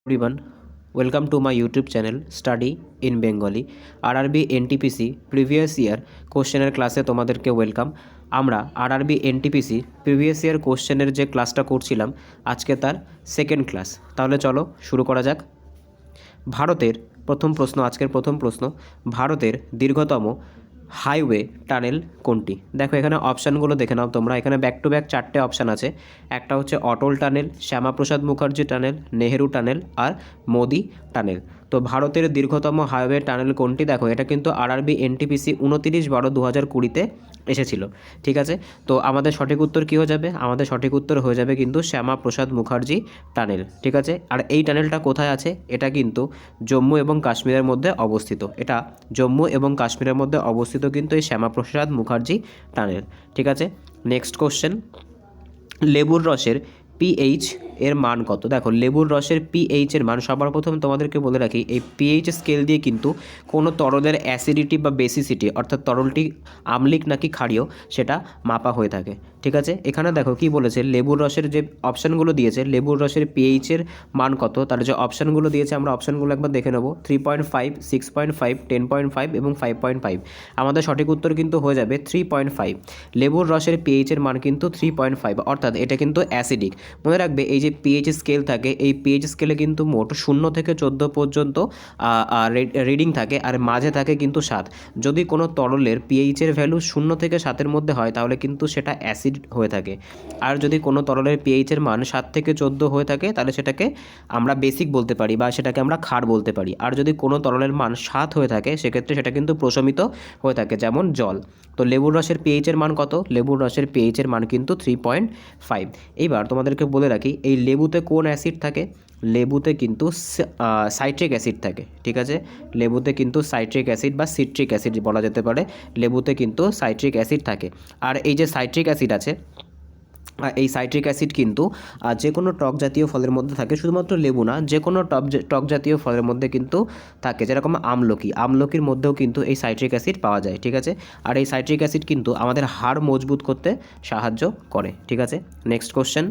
everyone, welcome to my YouTube channel Study in Bengali RRB NTPC previous year কোশ্চেনের ক্লাসে তোমাদেরকে welcome. আমরা RRB NTPC previous year কোশ্চেনের যে ক্লাসটা করছিলাম আজকে তার সেকেন্ড ক্লাস। তাহলে চলো শুরু করা যাক। ভারতের প্রথম প্রশ্ন, আজকের প্রথম প্রশ্ন, ভারতের দীর্ঘতম হাইওয়ে টানেল কোনটি? দেখো এখানে অপশানগুলো দেখে নাও তোমরা। এখানে ব্যাক টু ব্যাক চারটে অপশান আছে। একটা হচ্ছে Atal tunnel, Shyamaprasad Mukherjee tunnel, Nehru tunnel আর মোদি টানেল। তো ভারতের দীর্ঘতম হাইওয়ে টানেল কোনটি? দেখো এটা কিন্তু RRB NTPC 29/12/2020 এসেছিল। ঠিক আছে, তো আমাদের সঠিক উত্তর কী হয়ে যাবে? আমাদের সঠিক উত্তর হয়ে যাবে কিন্তু শ্যামাপ্রসাদ মুখার্জি টানেল। ঠিক আছে, আর এই টানেলটা কোথায় আছে? এটা কিন্তু জম্মু এবং কাশ্মীরের মধ্যে অবস্থিত। এটা জম্মু এবং কাশ্মীরের মধ্যে অবস্থিত কিন্তু এই শ্যামাপ্রসাদ মুখার্জি টানেল। ঠিক আছে, নেক্সট কোশ্চেন, লেবুর রসের পিএইচ এর মান কত? দেখো লেবুর রসের পিএইচ এর মান, সবার প্রথম তোমাদেরকে বলে রাখি, এই পিএইচ স্কেল দিয়ে কিন্তু কোনো তরলের অ্যাসিডিটি বা বেসিসিটি, অর্থাৎ তরলটি আম্লিক নাকি ক্ষারীয়, সেটা মাপা হয়ে থাকে। ঠিক আছে, এখানে দেখো কি বলেছে, লেবুর রসের যে অপশানগুলো দিয়েছে, লেবুর রসের পিএইচ এর মান কত, তার যে অপশানগুলো দিয়েছে আমরা অপশানগুলো একবার দেখে নেব। 3.5, 6.5, 10.5 এবং 5.5। আমাদের সঠিক উত্তর কিন্তু হয়ে যাবে 3.5। লেবুর রসের পিএইচ এর মান কিন্তু 3.5, অর্থাৎ এটা কিন্তু অ্যাসিডিক। মনে রাখবে এই যে পিএইচ স্কেল থাকে, এই পিএইচ স্কেলে কিন্তু মোট 0 থেকে 14 পর্যন্ত রিডিং থাকে, আর মাঝে থাকে কিন্তু 7। যদি কোনো তরলের পিএইচের ভ্যালু 0 থেকে 7-এর মধ্যে হয় তাহলে কিন্তু সেটা অ্যাসিড হয়ে থাকে। আর যদি কোনো তরলের পিএইচের মান 7 থেকে 14 হয়ে থাকে তাহলে সেটাকে আমরা বেসিক বলতে পারি বা সেটাকে আমরা ক্ষার বলতে পারি। আর যদি কোনো তরলের মান 7 হয়ে থাকে সেক্ষেত্রে সেটা কিন্তু প্রশমিত হয়ে থাকে, যেমন জল। তো লেবুর রসের পিএইচের মান কত? লেবুর রসের পিএইচের মান কিন্তু 3.5। এইবার তোমাদেরকে বলে রাখি, এই লেবুতে কোন অ্যাসিড থাকে? লেবুতে কিন্তু সাইট্রিক অ্যাসিড থাকে। ঠিক আছে, লেবুতে কিন্তু সাইট্রিক অ্যাসিড বা সিট্রিক অ্যাসিড বলা যেতে পারে, লেবুতে কিন্তু সাইট্রিক অ্যাসিড থাকে। আর এই যে সাইট্রিক অ্যাসিড আছে, এই সাইট্রিক অ্যাসিড কিন্তু যে কোনো টক জাতীয় ফলের মধ্যে থাকে, শুধুমাত্র লেবু না, যে কোনো টক জাতীয় ফলের মধ্যে কিন্তু থাকে, যেরকম আমলকির মধ্যেও কিন্তু এই সাইট্রিক অ্যাসিড পাওয়া যায়। ঠিক আছে, আর এই সাইট্রিক অ্যাসিড কিন্তু আমাদের হাড় মজবুত করতে সাহায্য করে। ঠিক আছে, নেক্সট কোশ্চেন,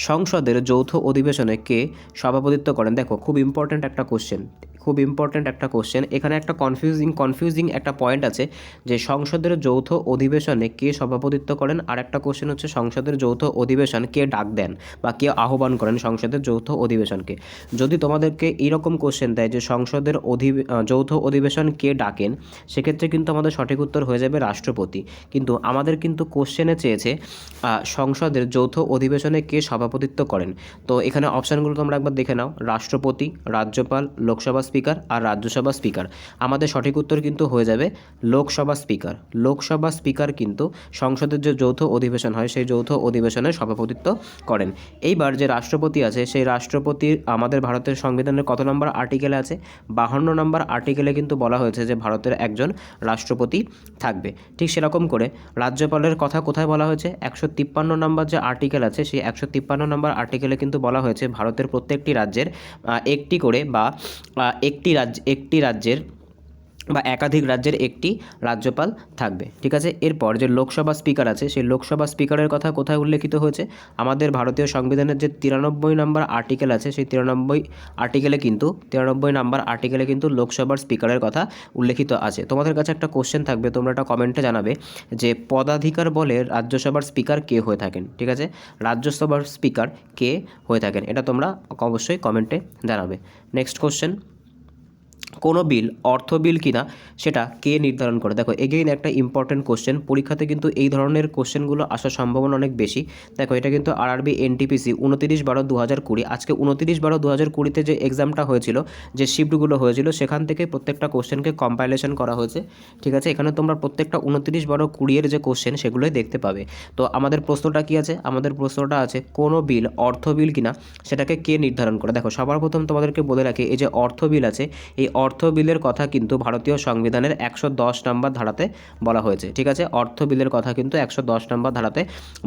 সংসদের যৌথ অধিবেশনে কে সভাপতিত্ব করেন? দেখো খুব ইম্পর্ট্যান্ট একটা কোশ্চেন, এখানে একটা কনফিউজিং একটা পয়েন্ট আছে যে সংসদের যৌথ অধিবেশনে কে সভাপতিত্ব করেন, আর একটা কোশ্চেন হচ্ছে সংসদের যৌথ অধিবেশন কে ডাক দেন বা কে আহ্বান করেন সংসদের যৌথ অধিবেশনকে। যদি তোমাদেরকে এইরকম কোশ্চেন দেয় যে সংসদের যৌথ অধিবেশন কে ডাকেন, সেক্ষেত্রে কিন্তু আমাদের সঠিক উত্তর হয়ে যাবে রাষ্ট্রপতি। কিন্তু আমাদের কিন্তু কোশ্চেনে চেয়েছে সংসদের যৌথ অধিবেশনে কে সভাপতিত্ব করেন। তো এখানে অপশানগুলো তোমরা একবার দেখে নাও, রাষ্ট্রপতি, রাজ্যপাল, লোকসভা স্পিকার আর রাজ্যসভা স্পিকার। আমাদের সঠিক উত্তর কিন্তু হয়ে যাবে লোকসভা স্পিকার। লোকসভা স্পিকার কিন্তু সংসদের যে যৌথ অধিবেশন হয় সেই যৌথ অধিবেশনে সভাপতিত্ব করেন। এইবার যে রাষ্ট্রপতি আছে, সেই রাষ্ট্রপতির আমাদের ভারতের সংবিধানের কত নম্বর আর্টিকেলে আছে? 52 নম্বর আর্টিকেলে কিন্তু বলা হয়েছে যে ভারতের একজন রাষ্ট্রপতি থাকবে। ঠিক সেরকম করে রাজ্যপালের কথা কোথায় বলা হয়েছে? 153 নম্বর যে আর্টিকেল আছে, সেই 153 নম্বর আর্টিকেলে কিন্তু বলা হয়েছে ভারতের প্রত্যেকটি রাজ্যের একটি করে বা একটি রাজ্যের বা একাধিক রাজ্যের একটি রাজ্যপাল থাকবে। ঠিক আছে, এরপর যে লোকসভা স্পিকার আছে, সেই লোকসভা স্পিকারের কথা কোথায় উল্লেখিত হয়েছে? আমাদের ভারতীয় সংবিধানের যে 93 নম্বর আর্টিকেল আছে, সেই 93 নম্বর আর্টিকেলে কিন্তু লোকসভার স্পিকারের কথা উল্লেখিত আছে। তোমাদের কাছে একটা কোশ্চেন থাকবে, তোমরা একটা কমেন্টে জানাবে যে পদাধিকার বলে রাজ্যসভার স্পিকার কে হয়ে থাকেন। ঠিক আছে, রাজ্যসভার স্পিকার কে হয়ে থাকেন, এটা তোমরা অবশ্যই কমেন্টে জানাবে। নেক্সট কোশ্চেন, কোনো বিল অর্থ বিল কিনা সেটা কে নির্ধারণ করে? দেখো এগেইন একটা ইম্পর্টেন্ট কোশ্চেন, পরীক্ষাতে কিন্তু এই ধরনের কোশ্চেনগুলো আসার সম্ভাবনা অনেক বেশি। দেখো এটা কিন্তু RRB NTPC 29/12/2020, আজকে 29/12/2020 যে এক্সামটা হয়েছিল, যে শিফটগুলো হয়েছিল, সেখান থেকে প্রত্যেকটা কোশ্চেনকে কম্পাইলেশন করা হয়েছে। ঠিক আছে, এখানে তোমরা প্রত্যেকটা 29/12/20 যে কোশ্চেন সেগুলোই দেখতে পাবে। তো আমাদের প্রশ্নটা কি আছে? আমাদের প্রশ্নটা আছে কোনো বিল অর্থ বিল কিনা সেটাকে কে নির্ধারণ করে? দেখো সবার প্রথম তোমাদেরকে বলে রাখি, এই যে অর্থ বিল আছে, এই অর্থ অর্থ বিলের কথা কিন্তু ভারতীয় সংবিধানের 110 নম্বর ধারাতে বলা হয়েছে। ঠিক আছে, অর্থ বিলের কথা কিন্তু 110 নম্বর ধারাতে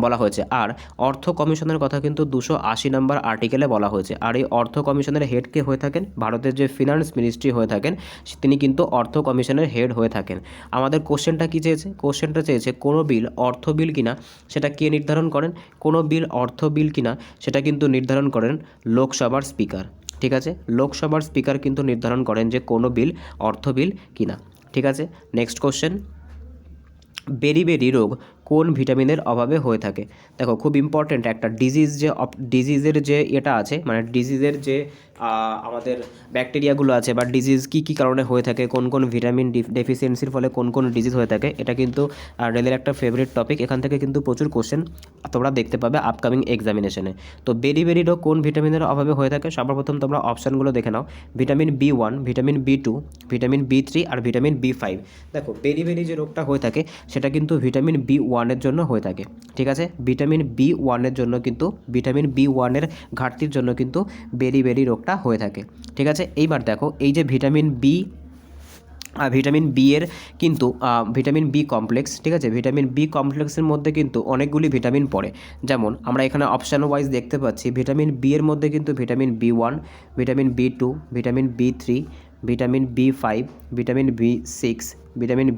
বলা হয়েছে। আর অর্থ কমিশনের কথা কিন্তু 280 নম্বর আর্টিকেলে বলা হয়েছে। আর এই অর্থ কমিশনের হেড কে হয়ে থাকেন, ভারতের যে ফিনান্স মিনিস্ট্রি হয়ে থাকেন তিনি কিন্তু অর্থ কমিশনের হেড হয়ে থাকেন। আমাদের কোশ্চেনটা কী চেয়েছে? কোশ্চেনটা চেয়েছে কোনো বিল অর্থ বিল কিনা সেটা কে নির্ধারণ করেন? কোনো বিল অর্থ বিল কিনা সেটা কিন্তু নির্ধারণ করেন লোকসভার স্পিকার। ঠিক আছে, লোকসভার স্পিকার কিন্তু নির্ধারণ করেন যে কোনো বিল অর্থ বিল কিনা। ঠিক আছে, নেক্সট কোশ্চেন, বেরি রোগ কোন ভিটামিনের অভাবে হয়ে থাকে? দেখো খুব ইম্পর্ট্যান্ট একটা ডিজিজের যে এটা আছে, মানে ডিজিজের যে আমাদের ব্যাকটেরিয়াগুলো আছে বা ডিজিজ কী কারণে হয়ে থাকে, কোন কোন ভিটামিন ডেফিসিয়েন্সির ফলে কোন কোন ডিজিজ হয়ে থাকে, এটা কিন্তু রেলের একটা ফেভারিট টপিক। এখান থেকে কিন্তু প্রচুর কোশ্চেন তোমরা দেখতে পাবে আপকামিং এক্সামিনেশনে। তো বেরি রোগ কোন ভিটামিনের অভাবে হয়ে থাকে? সর্বপ্রথম তোমরা অপশানগুলো দেখে নাও, vitamin B1, vitamin B2, vitamin B3 আর ভিটামিন B5। দেখো বেরি যে রোগটা হয়ে থাকে সেটা কিন্তু ভিটামিন B1 জন্য হয়ে থাকে। ঠিক আছে, ভিটামিন B1 জন্য কিন্তু ভিটামিন B1 ঘাটতির জন্য কিন্তু বেরি রোগটা হয়ে থাকে। ঠিক আছে, এইবার দেখো এই যে ভিটামিন বি এর কিন্তু ভিটামিন বি কমপ্লেক্স, ঠিক আছে, ভিটামিন বি কমপ্লেক্সের মধ্যে কিন্তু অনেকগুলি ভিটামিন পড়ে। যেমন আমরা এখানে অপশান ওয়াইজ দেখতে পাচ্ছি, ভিটামিন বি এর মধ্যে কিন্তু vitamin B1, vitamin B2, vitamin B3, vitamin B5, vitamin B6, vitamin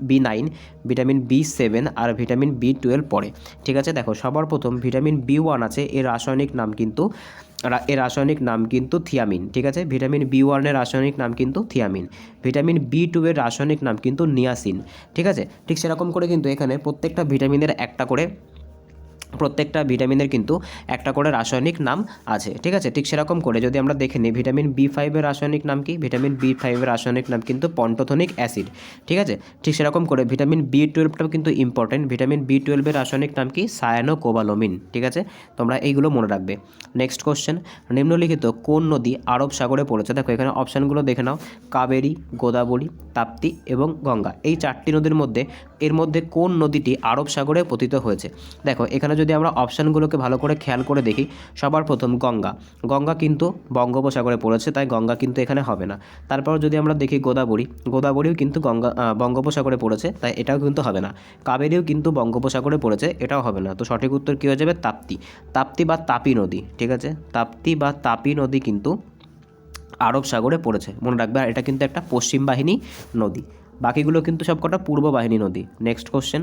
B9, vitamin B7 আর ভিটামিন B12 পড়ে। ঠিক আছে, দেখো সবার প্রথম ভিটামিন B1 আছে, এর রাসায়নিক নাম কিন্তু থিয়ামিন। ঠিক আছে, ভিটামিন B1 এর রাসায়নিক নাম কিন্তু থিয়ামিন। ভিটামিন B2 এর রাসায়নিক নাম কিন্তু নিয়াসিন। ঠিক আছে, ঠিক সেরকম করে কিন্তু এখানে প্রত্যেকটা ভিটামিনের কিন্তু একটা করে রাসায়নিক নাম আছে। ঠিক আছে, ঠিক সেরকম করে যদি আমরা দেখে নিই ভিটামিন B5 এর রাসায়নিক নাম কি? ভিটামিন B5 এর রাসায়নিক নাম কিন্তু পন্টোথনিক অ্যাসিড। ঠিক আছে, ঠিক সেরকম করে ভিটামিন B12টাও কিন্তু ইম্পর্টেন্ট, ভিটামিন B12 এর রাসায়নিক নাম কি? সায়ানোকোবালামিন। ঠিক আছে, তোমরা এইগুলো মনে রাখবে। নেক্সট কোশ্চেন, নিম্নলিখিত কোন নদী আরব সাগরে পড়েছে? দেখো এখানে অপশানগুলো দেখে নাও, কাবেরী, গোদাবরী, তাপ্তি এবং গঙ্গা। এই চারটি নদীর মধ্যে এর মধ্যে কোন নদীটি আরব সাগরে পতিত হয়েছে? দেখো এখানে যদি আমরা অপশানগুলোকে ভালো করে খেয়াল করে দেখি, সবার প্রথম গঙ্গা কিন্তু বঙ্গোপসাগরে পড়েছে, তাই গঙ্গা কিন্তু এখানে হবে না। তারপর যদি আমরা দেখি গোদাবরীও কিন্তু বঙ্গোপসাগরে পড়েছে, তাই এটাও কিন্তু হবে না। কাবেরীও কিন্তু বঙ্গোপসাগরে পড়েছে, এটাও হবে না। তো সঠিক উত্তর কী হয়ে যাবে? তাপ্তি বা তাপি নদী। ঠিক আছে, তাপ্তি বা তাপি নদী কিন্তু আরব সাগরে পড়েছে, মনে রাখবে। আর এটা কিন্তু একটা পশ্চিম বাহিনী নদী, বাকিগুলো কিন্তু সবকটা পূর্ব বাহিনী নদী। নেক্সট কোশ্চেন,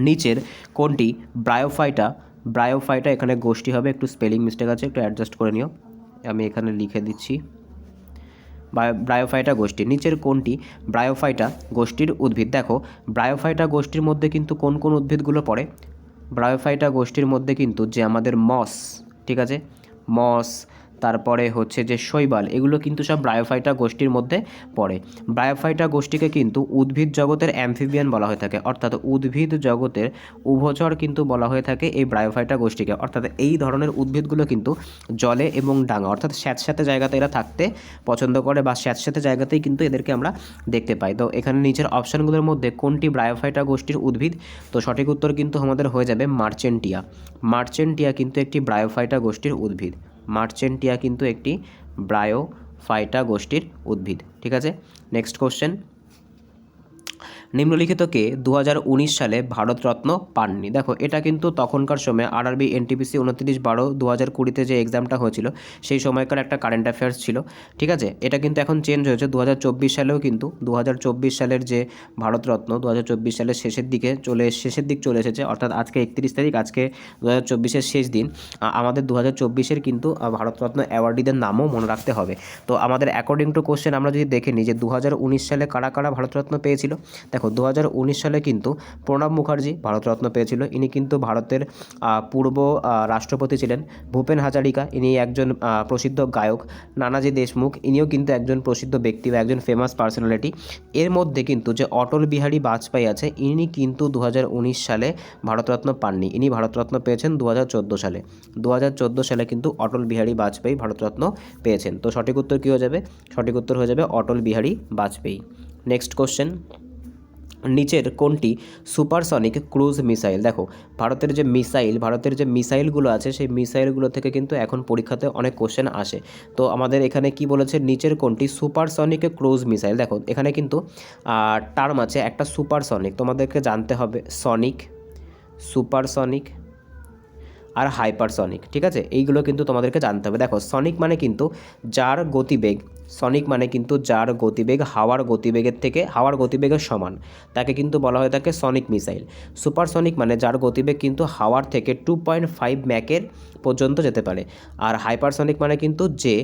নিচের কোনটি ব্রায়োফাইটা এখানে গোষ্ঠী হবে, একটু স্পেলিং মিস্টেক আছে, একটু অ্যাডজাস্ট করে নিও, আমি এখানে লিখে দিচ্ছি। ব্রায়োফাইটা গোষ্ঠী, নিচের কোনটি ব্রায়োফাইটা গোষ্ঠীর উদ্ভিদ? দেখো ব্রায়োফাইটা গোষ্ঠীর মধ্যে কিন্তু কোন কোন উদ্ভিদগুলো পড়ে? ব্রায়োফাইটা গোষ্ঠীর মধ্যে কিন্তু যে আমাদের মস, ঠিক আছে, মস, তারপরে হচ্ছে যে শৈবাল, এগুলো কিন্তু সব ব্রায়োফাইটা গোষ্ঠীর মধ্যে পড়ে। ব্রায়োফাইটা গোষ্ঠীকে কিন্তু উদ্ভিদ জগতের অ্যামফিবিয়ান বলা হয়ে থাকে, অর্থাৎ উদ্ভিদ জগতের উভচর কিন্তু বলা হয়ে থাকে এই ব্রায়োফাইটা গোষ্ঠীকে। অর্থাৎ এই ধরনের উদ্ভিদগুলো কিন্তু জলে এবং ডাঙা অর্থাৎ স্যাঁতস্যাঁতে জায়গাতে এরা থাকতে পছন্দ করে, বা স্যাঁতস্যাঁতে জায়গাতেই কিন্তু এদেরকে আমরা দেখতে পাই। তো এখানে নিচের অপশানগুলোর মধ্যে কোনটি ব্রায়োফাইটা গোষ্ঠীর উদ্ভিদ? তো সঠিক উত্তর কিন্তু আমাদের হয়ে যাবে মার্চেন্টিয়া কিন্তু একটি ব্রায়োফাইটা গোষ্ঠীর উদ্ভিদ। মার্চেন্টিয়া কিন্তু একটি ব্রায়োফাইটা গোষ্ঠীর উদ্ভিদ। ঠিক আছে, নেক্সট কোশ্চেন, নিম্নলিখিত কে 2019 সালে ভারতরত্ন পাননি? দেখো এটা কিন্তু তখনকার সময় আরআরবি এনটিপিসি 29/12/2020 যে এক্সামটা হয়েছিল সেই সময়কার একটা কারেন্ট অ্যাফেয়ার্স ছিল। ঠিক আছে, এটা কিন্তু এখন চেঞ্জ হয়েছে, 2024 সালেও কিন্তু 2024 সালের যে ভারতরত্ন 2024 সালের শেষের দিক চলে এসেছে, অর্থাৎ আজকে 31 তারিখ, আজকে 2024-এর শেষ দিন। আমাদের 2024-এর কিন্তু ভারতরত্ন অ্যাওয়ার্ডিদের নামও মনে রাখতে হবে। তো আমাদের অ্যাকর্ডিং টু কোশ্চেন আমরা যদি দেখে নিই যে 2019 সালে কারা কারা ভারতরত্ন পেয়েছিল, দেখো 2019 সালে কিন্তু প্রণব মুখার্জি ভারতরত্ন পেয়েছিল। ইনি কিন্তু ভারতের পূর্ব রাষ্ট্রপতি ছিলেন। ভূপেন হাজারিকা ইনি একজন প্রসিদ্ধ গায়ক। নানাজি দেশমুখ ইনিও কিন্তু একজন প্রসিদ্ধ ব্যক্তি বা একজন ফেমাস পার্সোনালিটি। এর মধ্যে কিন্তু যে অটল বিহারী বাজপেয়ী আছে, ইনি কিন্তু 2019 সালে ভারতরত্ন পাননি, ইনি ভারতরত্ন পেয়েছেন 2014 সালে। 2014 সালে কিন্তু অটল বিহারী বাজপেয়ী ভারতরত্ন পেয়েছেন। তো সঠিক উত্তর কী হয়ে যাবে? সঠিক উত্তর হয়ে যাবে অটল বিহারী বাজপেয়ী। নেক্সট কোশ্চেন, নিচের কোনটি সুপারসনিক ক্রুজ মিসাইল? দেখো ভারতের যে মিসাইলগুলো আছে সেই মিসাইলগুলো থেকে কিন্তু এখন পরীক্ষাতে অনেক কোশ্চেন আসে। তো আমাদের এখানে কি বলেছে, নিচের কোনটি সুপারসনিক ক্রুজ মিসাইল? দেখো এখানে কিন্তু টার্ম আছে একটা সুপারসনিক, তোমাদেরকে জানতে হবে সনিক, সুপারসনিক আর হাইপারসনিক, ঠিক আছে? এইগুলো কিন্তু তোমাদেরকে জানতে হবে। দেখো সনিক মানে কিন্তু যার গতিবেগ, সনিক মানে কিন্তু যার গতিবেগ হাওয়ার গতিবেগের সমান, তাকে কিন্তু বলা হয় থাকে সনিক মিসাইল। সুপারসনিক মানে যার গতিবেগ কিন্তু হাওয়ার থেকে 2.5 ম্যাকের পর্যন্ত যেতে পারে। আর হাইপারসনিক মানে কিন্তু যে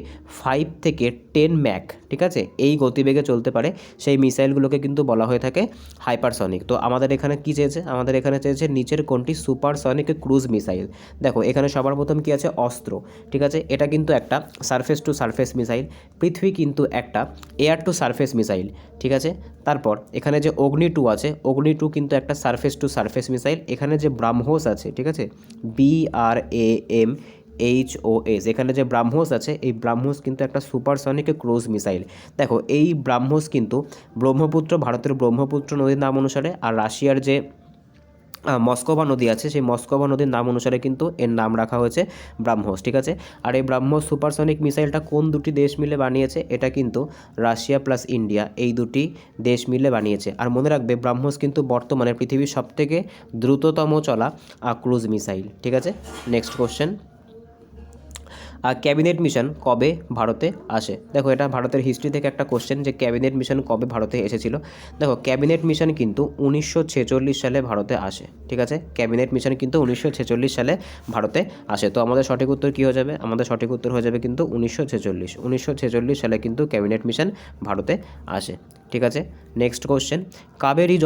5 থেকে 10 ম্যাক, ঠিক আছে, এই গতিবেগে চলতে পারে, সেই মিসাইলগুলোকে কিন্তু বলা হয়ে থাকে হাইপারসনিক। তো আমাদের এখানে কি চেয়েছে, আমাদের এখানে চেয়েছে নিচের কোনটি সুপারসনিক ক্রুজ মিসাইল। দেখো এখানে সবার প্রথম কি আছে, অস্ত্র, ঠিক আছে, এটা কিন্তু একটা surface two surface missile. Prithvi কিন্তু একটা এয়ার টু সারফেস মিসাইল, ঠিক আছে। তারপর এখানে যে অগ্নি 2 আছে, অগ্নি 2 কিন্তু একটা সারফেস টু সারফেস মিসাইল। এখানে যে ব্রাহ্মোস আছে, ঠিক আছে, BRAMHOS, এখানে যে ব্রাহ্মোস আছে, এই ব্রাহ্মোস কিন্তু একটা সুপারসনিক ক্রুজ মিসাইল। দেখো এই ব্রাহ্মোস কিন্তু ব্রহ্মপুত্র, ভারতের ব্রহ্মপুত্র নদীর নাম অনুসারে, আর রাশিয়ার যে মস্কোভা নদী আছে, সেই মস্কোভা নদীর নাম অনুসারে কিন্তু এর নাম রাখা হয়েছে ব্রাহ্মোস, ঠিক আছে। আর এই ব্রাহ্মোস সুপারসনিক মিসাইলটা কোন দুটি দেশ মিলে বানিয়েছে? এটা কিন্তু রাশিয়া প্লাস ইন্ডিয়া, এই দুটি দেশ মিলে বানিয়েছে। আর মনে রাখবে ব্রাহ্মোস কিন্তু বর্তমানে পৃথিবীর সবথেকে দ্রুততম চলা ক্রুজ মিসাইল, ঠিক আছে। নেক্সট কোশ্চেন, ক্যাবিনেট মিশন কবে ভারতে আসে? দেখো এটা ভারতের হিস্ট্রি থেকে একটা কোশ্চেন, যে ক্যাবিনেট মিশন কবে ভারতে এসেছিল। দেখো ক্যাবিনেট মিশন কিন্তু 1946 সালে ভারতে আসে, ঠিক আছে। ক্যাবিনেট মিশন কিন্তু 1946 সালে ভারতে আসে। তো আমাদের সঠিক উত্তর কী হয়ে যাবে? আমাদের সঠিক উত্তর হয়ে যাবে কিন্তু 1946 সালে কিন্তু ক্যাবিনেট মিশন ভারতে আসে, ঠিক আছে। নেক্সট কোশ্চেন, কাবেরী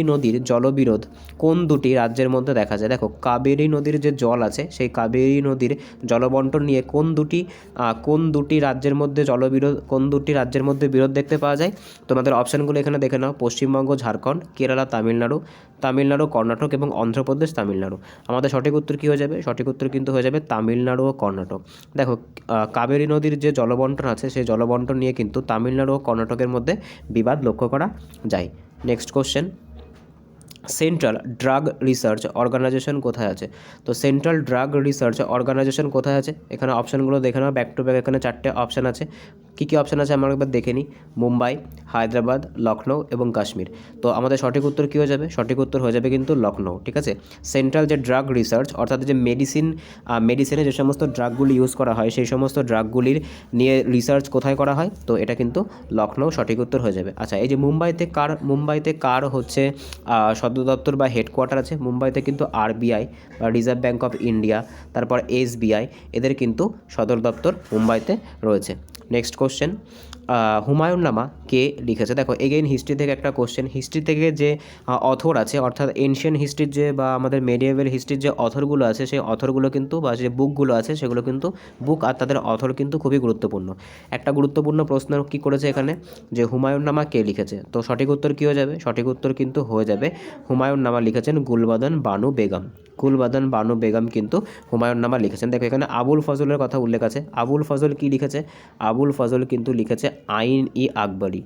নদীর জলবিরোধ কোন দুটি রাজ্যের মধ্যে দেখা যায়? দেখো কাবেরী নদীর যে জল আছে, সেই কাবেরী নদীর জলবন্টন নিয়ে কোন দুটি রাজ্যের মধ্যে বিরোধ দেখতে পাওয়া যায়? তোমাদের অপশানগুলো এখানে দেখে নাও, পশ্চিমবঙ্গ, ঝাড়খণ্ড, কেরালা, তামিলনাড়ু, কর্ণাটক এবং অন্ধ্রপ্রদেশ, তামিলনাড়ু। আমাদের সঠিক উত্তর কী হয়ে যাবে? সঠিক উত্তর কিন্তু হয়ে যাবে তামিলনাড়ু ও কর্ণাটক। দেখো কাবেরী নদীর যে জলবন্টন আছে, সেই জলবন্টন নিয়ে কিন্তু তামিলনাড়ু ও কর্ণাটকের মধ্যে বিবাদ লক্ষ্য করা যায়। Next question, central drug research organisation কোথায় আছে? তো সেন্ট্রাল ড্রাগ রিসার্চ অর্গানাইজেশন কোথায় আছে? এখানে অপশানগুলো দেখে নাও, ব্যাক টু ব্যাক এখানে 4টে অপশান আছে। কী কী অপশান আছে আমরা একবার দেখে নিই, মুম্বাই, হায়দ্রাবাদ, লখনৌ এবং কাশ্মীর। তো আমাদের সঠিক উত্তর কী হয়ে যাবে? সঠিক উত্তর হয়ে যাবে কিন্তু লখনৌ, ঠিক আছে। সেন্ট্রাল যে ড্রাগ রিসার্চ, অর্থাৎ যে মেডিসিনে যে সমস্ত ড্রাগগুলি ইউজ করা হয়, সেই সমস্ত ড্রাগগুলির নিয়ে রিসার্চ কোথায় করা হয়? তো এটা কিন্তু লখনৌ, সঠিক উত্তর হয়ে যাবে। আচ্ছা, এই যে মুম্বাইতে কার হচ্ছে সদর দপ্তর বা হেডকোয়ার্টার আছে? মুম্বাইতে কিন্তু RBI বা রিজার্ভ ব্যাঙ্ক অফ ইন্ডিয়া, তারপর SBI, এদের কিন্তু সদর দপ্তর মুম্বাইতে রয়েছে। নেক্সট কোশ্চেন, হুমায়ুন নামা কে লিখেছে? দেখো এগেইন হিস্ট্রি থেকে একটা কোশ্চেন। হিস্ট্রি থেকে যে অথর আছে, অর্থাৎ এনশিয়েন্ট হিস্ট্রির যে বা আমাদের মেডিয়েভেল হিস্ট্রির যে অথরগুলো আছে, সেই অথরগুলো কিন্তু বা যে বুকগুলো আছে, সেগুলো কিন্তু বুক আর তাদের অথর কিন্তু খুবই গুরুত্বপূর্ণ। একটা গুরুত্বপূর্ণ প্রশ্ন কী করেছে এখানে, যে হুমায়ুন নামা কে লিখেছে? তো সঠিক উত্তর কী হয়ে যাবে? সঠিক উত্তর কিন্তু হয়ে যাবে হুমায়ুন নামা লিখেছেন গুলবাদন বানু বেগম কিন্তু হুমায়ুন নামা লিখেছেন। দেখো এখানে আবুল ফজলের কথা উল্লেখ আছে। আবুল ফজল কি লিখেছে? আবুল ফজল কিন্তু লিখেছে আইন-ই-আকবরী,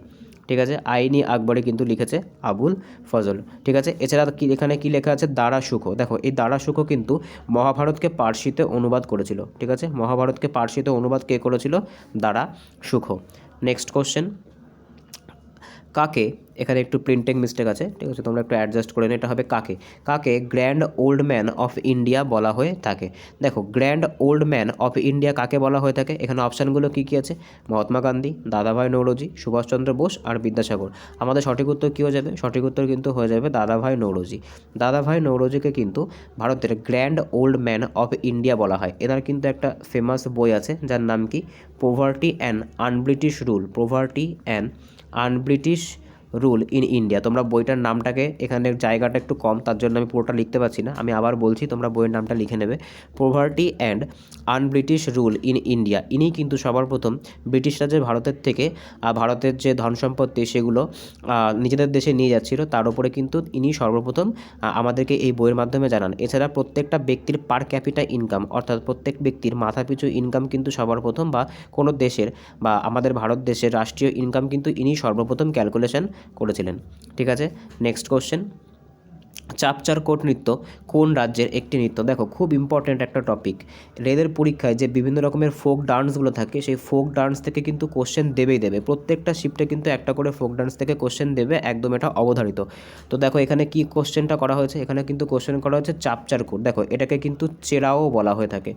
ঠিক আছে। আইন-ই-আকবরী কিন্তু লিখেছে আবুল ফজল, ঠিক আছে। এছাড়া কি এখানে কি লেখা আছে? দারা সুখ। দেখো এই দারা সুখ কিন্তু মহাভারতকে পার্সিতে অনুবাদ করেছিল, ঠিক আছে। মহাভারতকে পার্সিতে অনুবাদ কে করেছিল? দারা সুখ। নেক্সট কোশ্চেন, কাকে, এখানে একটু প্রিন্টিং মিস্টেক আছে, ঠিক আছে, তোমরা একটু অ্যাডজাস্ট করে নিতে হবে। কাকে grand old man of India বলা হয়ে থাকে? দেখো grand old man of India কাকে বলা হয়ে থাকে? এখানে অপশানগুলো কী কী আছে? মহাত্মা গান্ধী, দাদাভাই নৌরোজি, সুভাষচন্দ্র বোস আর বিদ্যাসাগর। আমাদের সঠিক উত্তর কী হয়ে যাবে? সঠিক উত্তর কিন্তু হয়ে যাবে দাদাভাই নৌরোজি। দাদাভাই নৌরোজিকে কিন্তু ভারতের grand old man of India বলা হয়। এনার কিন্তু একটা ফেমাস বই আছে, যার নাম কি? Poverty and un-British rule in India. তোমরা বইটার নামটাকে, এখানে জায়গাটা একটু কম, তার জন্য আমি পুরোটা লিখতে পারছি না, আমি আবার বলছি, তোমরা বইয়ের নামটা লিখে নেবে, poverty and un-British rule in India. ইনি কিন্তু সবার প্রথম ব্রিটিশরা যে ভারতের থেকে ভারতের যে ধন সম্পত্তি সেগুলো নিজেদের দেশে নিয়ে যাচ্ছিল, তার উপরে কিন্তু ইনি সর্বপ্রথম আমাদেরকে এই বইয়ের মাধ্যমে জানান। এছাড়া প্রত্যেকটা ব্যক্তির পার ক্যাপিটা ইনকাম, অর্থাৎ প্রত্যেক ব্যক্তির মাথাপিছু ইনকাম কিন্তু সবার প্রথম, বা কোনো দেশের বা আমাদের ভারত দেশের রাষ্ট্রীয় ইনকাম কিন্তু ইনি সর্বপ্রথম ক্যালকুলেশন করেছিলেন। ঠিক আছে, নেক্সট কোশ্চেন, চাপচার কোট নৃত্য কোন রাজ্যের একটি নৃত্য? দেখো খুব ইম্পর্ট্যান্ট একটা টপিক। রেলের পরীক্ষায় যে বিভিন্ন রকমের ফোক ডান্সগুলো থাকে সেই ফোক ডান্স থেকে কিন্তু কোশ্চেন দেবেই দেবে, প্রত্যেকটা শিফটে কিন্তু একটা করে ফোক ডান্স থেকে কোশ্চেন দেবে, একদম এটা অবধারিত। তো দেখো এখানে কি কোশ্চেনটা করা হয়েছে, এখানে কিন্তু কোশ্চেন করা হয়েছে চাপচার কোট। দেখো এটাকে কিন্তু চেরাও বলা হয়ে থাকে,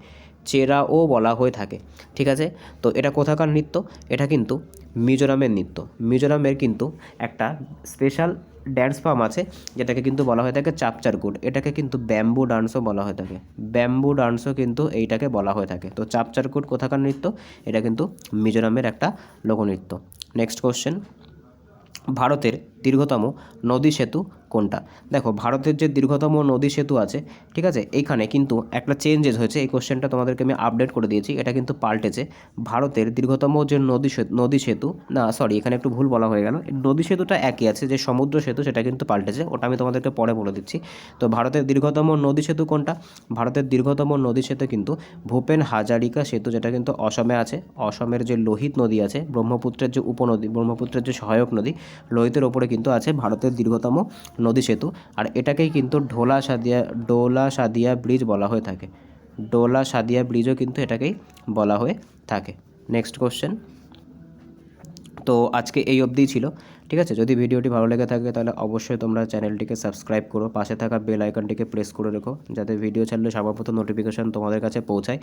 চেরাও বলা হয়ে থাকে। ঠিক আছে, তো এটা কোথাকার নৃত্য? এটা কিন্তু মিজোরামের নৃত্য। মিজোরামের কিন্তু একটা স্পেশাল ড্যান্স ফর্ম আছে যেটাকে কিন্তু বলা হয়ে থাকে চাপচার কোট। এটাকে কিন্তু ব্যাম্বু ডান্সও বলা হয়ে থাকে, ব্যাম্বু ডান্সও কিন্তু এইটাকে বলা হয়ে থাকে। তো চাপচার কোট কোথাকার নৃত্য? এটা কিন্তু মিজোরামের একটা লোকনৃত্য। নেক্সট কোশ্চেন, ভারতের দীর্ঘতম নদী সেতু কোনটা? দেখো ভারতের যে দীর্ঘতম নদী সেতু আছে, ঠিক আছে, এইখানে কিন্তু একটা চেঞ্জেস হয়েছে। এই কোশ্চেনটা তোমাদেরকে আমি আপডেট করে দিয়েছি, এটা কিন্তু পাল্টেছে। ভারতের দীর্ঘতম যে নদী সেতু, না সরি এখানে একটু ভুল বলা হয়ে গেল, নদী সেতুটা একই আছে, যে সমুদ্র সেতু সেটা কিন্তু পাল্টেছে, ওটা আমি তোমাদেরকে পরে বলে দিচ্ছি। তো ভারতের দীর্ঘতম নদী সেতু কোনটা? ভারতের দীর্ঘতম নদী সেতু কিন্তু ভূপেন হাজারিকা সেতু, যেটা কিন্তু অসমে আছে। অসমের যে লোহিত নদী আছে, ব্রহ্মপুত্রের যে উপনদী, ব্রহ্মপুত্রের যে সহায়ক নদী, লোহিতের ওপরে কিন্তু আছে ভারতের দীর্ঘতম নদী সেতু। আর এটাকেই কিন্তু ডোলা সাদিয়া ব্রিজ বলা হয়ে থাকে, ডোলা সাদিয়া ব্রিজও কিন্তু এটাকেই বলা হয়ে থাকে। নেক্সট কোশ্চেন, তো আজকে এই অবধিই ছিল। ঠিক আছে, যদি ভিডিওটি ভালো লেগে থাকে তাহলে অবশ্যই তোমরা চ্যানেলটিকে সাবস্ক্রাইব করো, পাশে থাকা বেল আইকনটিকে প্রেস করে রেখো, যাতে ভিডিও ছাড়লে সর্বপ্রথম নোটিফিকেশন তোমাদের কাছে পৌঁছায়।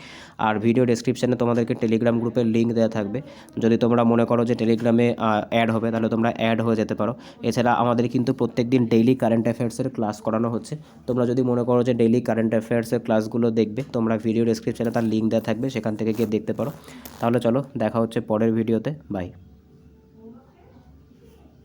আর ভিডিও ডেসক্রিপশানে তোমাদেরকে টেলিগ্রাম গ্রুপের লিঙ্ক দেওয়া থাকবে, যদি তোমরা মনে করো যে টেলিগ্রামে অ্যাড হবে তাহলে তোমরা অ্যাড হয়ে যেতে পারো। এছাড়া আমাদের কিন্তু প্রত্যেকদিন ডেইলি কারেন্ট অ্যাফেয়ার্সের ক্লাস করানো হচ্ছে। তোমরা যদি মনে করো যে ডেইলি কারেন্ট অ্যাফেয়ার্সের ক্লাসগুলো দেখবে, তোমরা ভিডিও ডেসক্রিপশানে তার লিঙ্ক দেওয়া থাকবে, সেখান থেকে গিয়ে দেখতে পারো। তাহলে চলো দেখা হচ্ছে পরের ভিডিওতে, বাই।